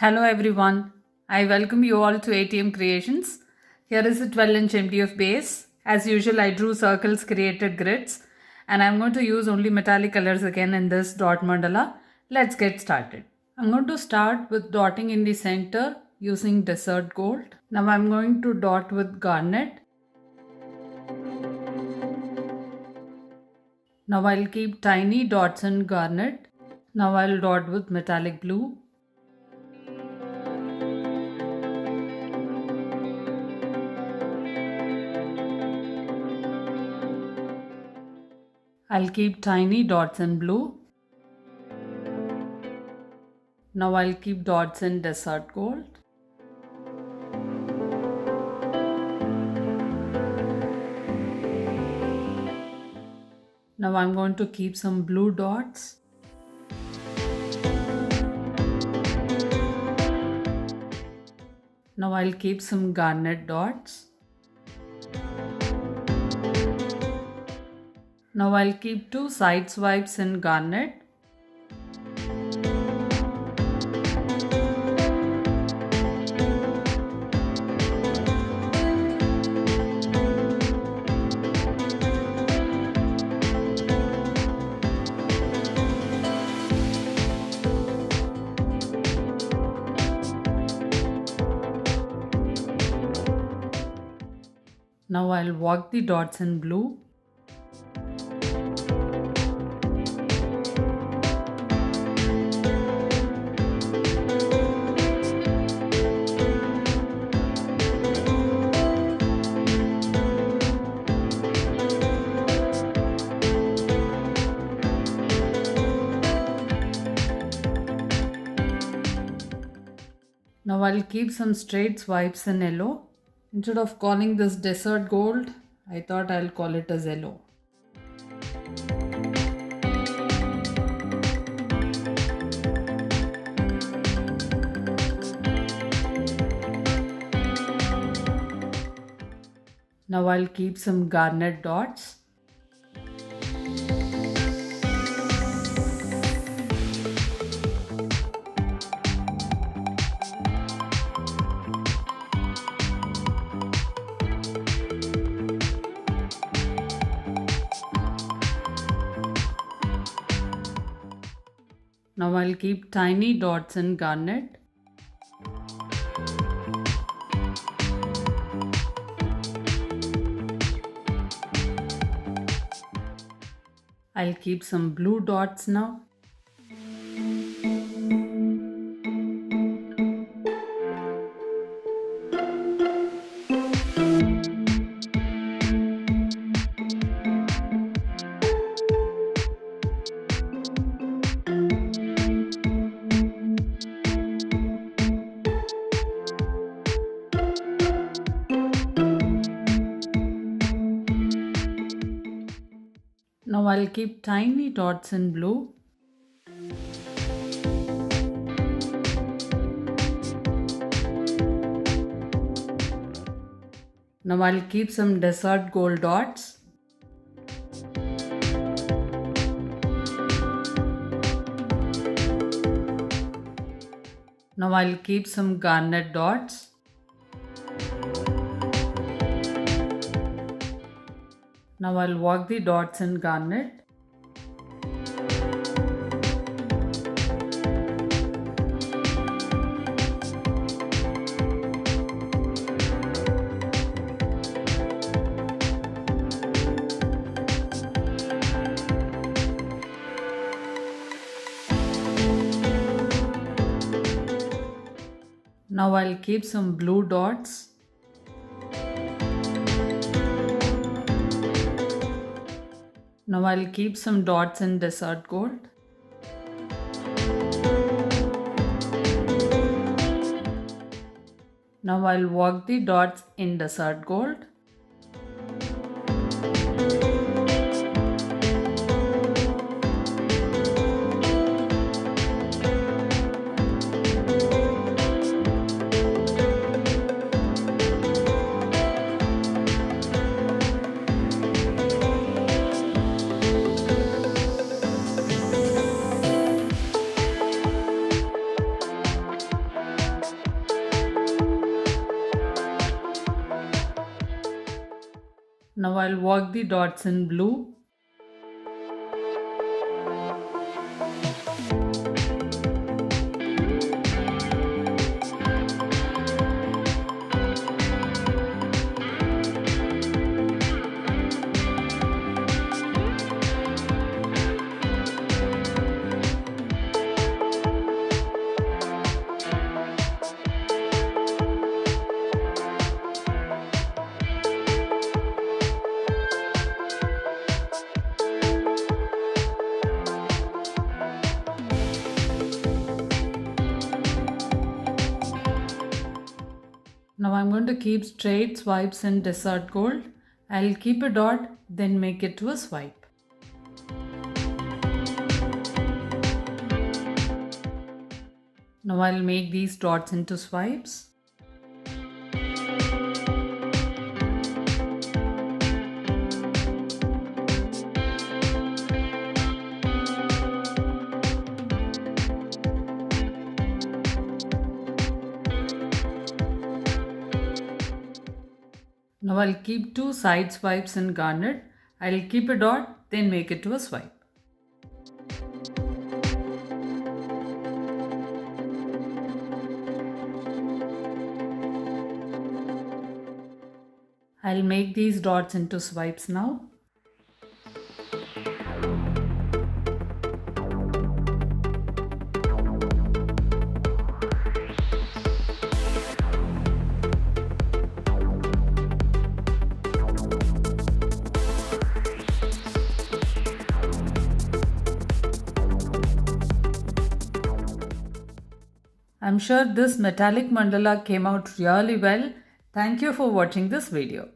Hello everyone. I welcome you all to ATM Creations. Here is a 12-inch MDF base. As usual, I drew circles, created grids, and I'm going to use only metallic colors again in this dot mandala. Let's get started. I'm going to start with dotting in the center using desert gold. Now I'm going to dot with garnet. Now I'll keep tiny dots in garnet. Now I'll dot with metallic blue. I'll keep tiny dots in blue. Now I'll keep dots in desert gold. Now I'm going to keep some blue dots. Now I'll keep some garnet dots. Now I'll keep two side swipes in garnet. Now I'll walk the dots in blue. Now I'll keep some straight swipes in yellow. Instead of calling this desert gold, I thought I'll call it as yellow. Now I'll keep some garnet dots. Now I'll keep tiny dots in garnet. I'll keep some blue dots now. Now I'll keep tiny dots in blue. Now I'll keep some desert gold dots. Now I'll keep some garnet dots. Now I'll walk the dots in garnet. Now I'll keep some blue dots. Now I'll keep some dots in desert gold. Now I'll walk the dots in desert gold. Now I'll work the dots in blue. Now I'm going to keep straight swipes in Desert Gold. I'll keep a dot, then make it to a swipe. Now I'll make these dots into swipes. Now I'll keep 2 side swipes in garnet. I'll keep a dot, then make it to a swipe. I'll make these dots into swipes now. I'm sure this metallic mandala came out really well. Thank you for watching this video.